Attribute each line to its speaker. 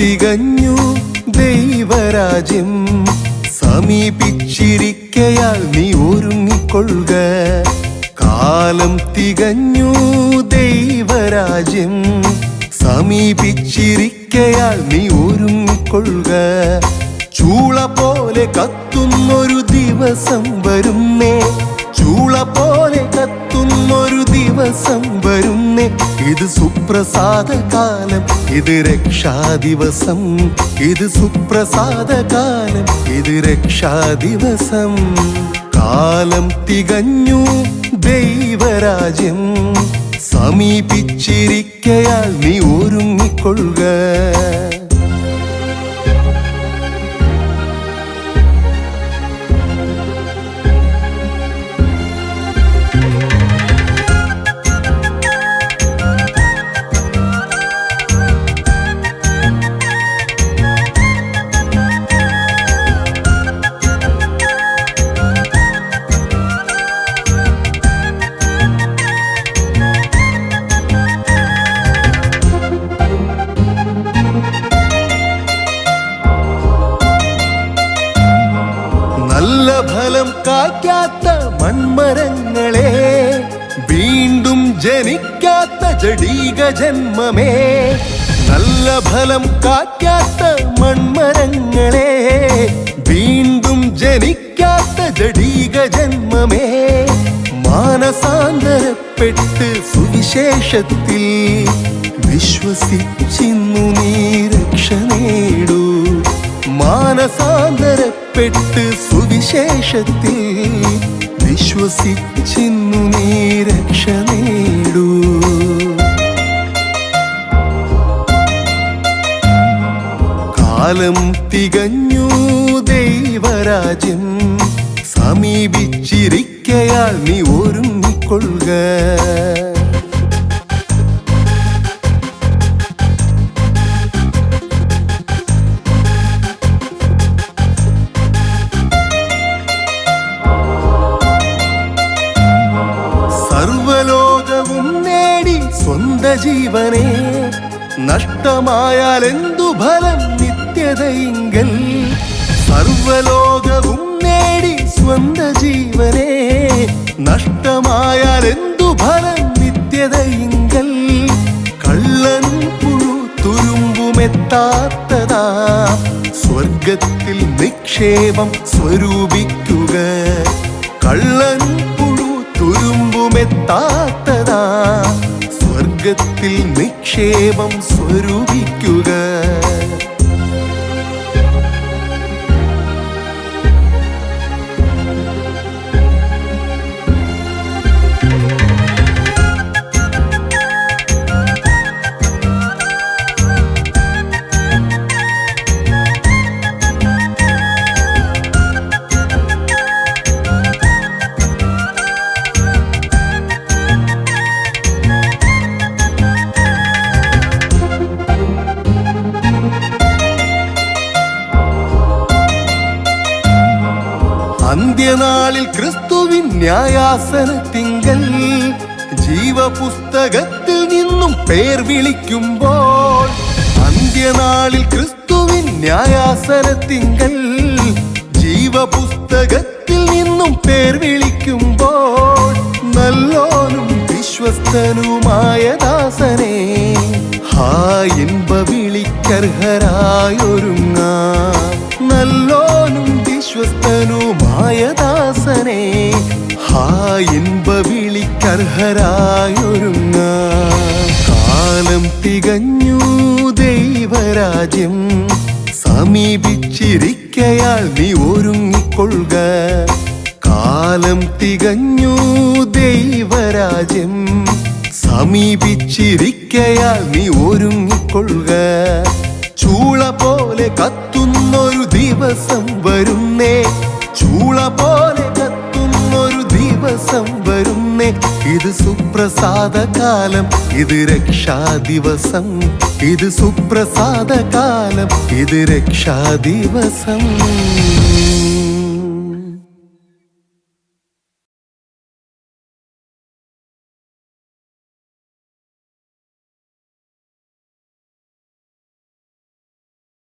Speaker 1: തികഞ്ഞു ദൈവരാജ്യം സമീപിച്ചിരിക്കയാൽ നീ ഒരുങ്ങിക്കൊള്ളുക. കാലം തികഞ്ഞു ദൈവരാജ്യം സമീപിച്ചിരിക്കയാൽ നീ ഒരുങ്ങിക്കൊള്ളുക. ചൂള പോലെ കത്തുന്നൊരു ദിവസം വരുന്നേ, ചൂള പോലെ കത്തുന്നൊരു ദിവസം വരുന്നേ. ഇത് സുപ്രസാദ കാലം, ഇത് രക്ഷാദിവസം. ഇത് സുപ്രസാദ കാലം, ഇത് രക്ഷാദിവസം. കാലം തികഞ്ഞു ദൈവരാജ്യം സമീപിച്ചിരിക്കയാൽ നീ ഒരുങ്ങിക്കൊള്ളുക. നല്ല ഫലം കായ്ക്കാത്ത മൺമരങ്ങളെ, വീണ്ടും ജനിക്കാത്ത ജഡീക ജന്മമേ. നല്ല ഫലം കായ്ക്കാത്ത മൺമരങ്ങളെ, വീണ്ടും ജനിക്കാത്ത ജഡീക ജന്മമേ. മാനസാന്തരപ്പെട്ട് സുവിശേഷത്തിൽ വിശ്വസിച്ചിന്നു നീ രക്ഷ നേടൂ. മാനസാന്തരപ്പെട്ട് സുവിശേഷത്തിൽ വിശ്വസിച്ചിന്നു നീ രക്ഷ നേടൂ. കാലം തികഞ്ഞു ദൈവരാജ്യം സമീപിച്ചിരിക്കയാൽ നീ ഒരുങ്ങിക്കൊള്ളുക. സർവലോകവും നേടി സ്വന്ത ജീവനെ നഷ്ടമായാൽ എന്തു ഫലം നിത്യതയിങ്കൽ. സർവലോകവും നേടി സ്വന്ത ജീവനെ നഷ്ടമായാൽ എന്തു ഫലം നിത്യതയിങ്കൽ. കള്ളനും പുഴു തുരുമ്പുമെത്താത്തതാ സ്വർഗത്തിൽ നിക്ഷേപം സ്വരൂപിക്കുക. കള്ളനും പുഴു തുരുമ്പുമെത്താത്തതാ സ്വർഗത്തിൽ നിക്ഷേപം സ്വരൂപിക്കുക. അന്ത്യനാളിൽ ക്രിസ്തുവിൻ ന്യായാസനത്തിങ്കൽ ജീവപുസ്തകത്തിൽ നിന്നും പേർ വിളിക്കുമ്പോൾ, അന്ത്യനാളിൽ ക്രിസ്തുവിൻ ന്യായാസനത്തിങ്കൽ ജീവപുസ്തകത്തിൽ നിന്നും പേർ വിളിക്കുമ്പോൾ, നല്ലോനും വിശ്വസ്തനുമായ ദാസനെ ഹാ ഇൻപ വിളിക്കർഹരായൊരുങ്ങാം. നല്ലോനും വിശ്വസ്തനുമായ ദാസനെ ഹാ ഇൻപ വിളിക്കർഹരായൊരുങ്ങാം. കാലം തികഞ്ഞു ദൈവരാജ്യം സമീപിച്ചിരിക്കയാൽ നീ ഒരുങ്ങിക്കൊള്ളുക. കാലം തികഞ്ഞു ദൈവരാജ്യം സമീപിച്ചിരിക്കയാൽ നീ ഒരുങ്ങിക്കൊള്ളുക. ചൂള പോലെ കത്തുന്നൊരു ദിവസം വരുന്നേ, ചൂള പോലെ കത്തുന്നൊരു ദിവസം വരുന്നേ. ഇത് സുപ്രസാദ കാലം, ഇത് രക്ഷാദിവസം. ഇത് സുപ്രസാദ കാലം, ഇത് രക്ഷാദിവസം.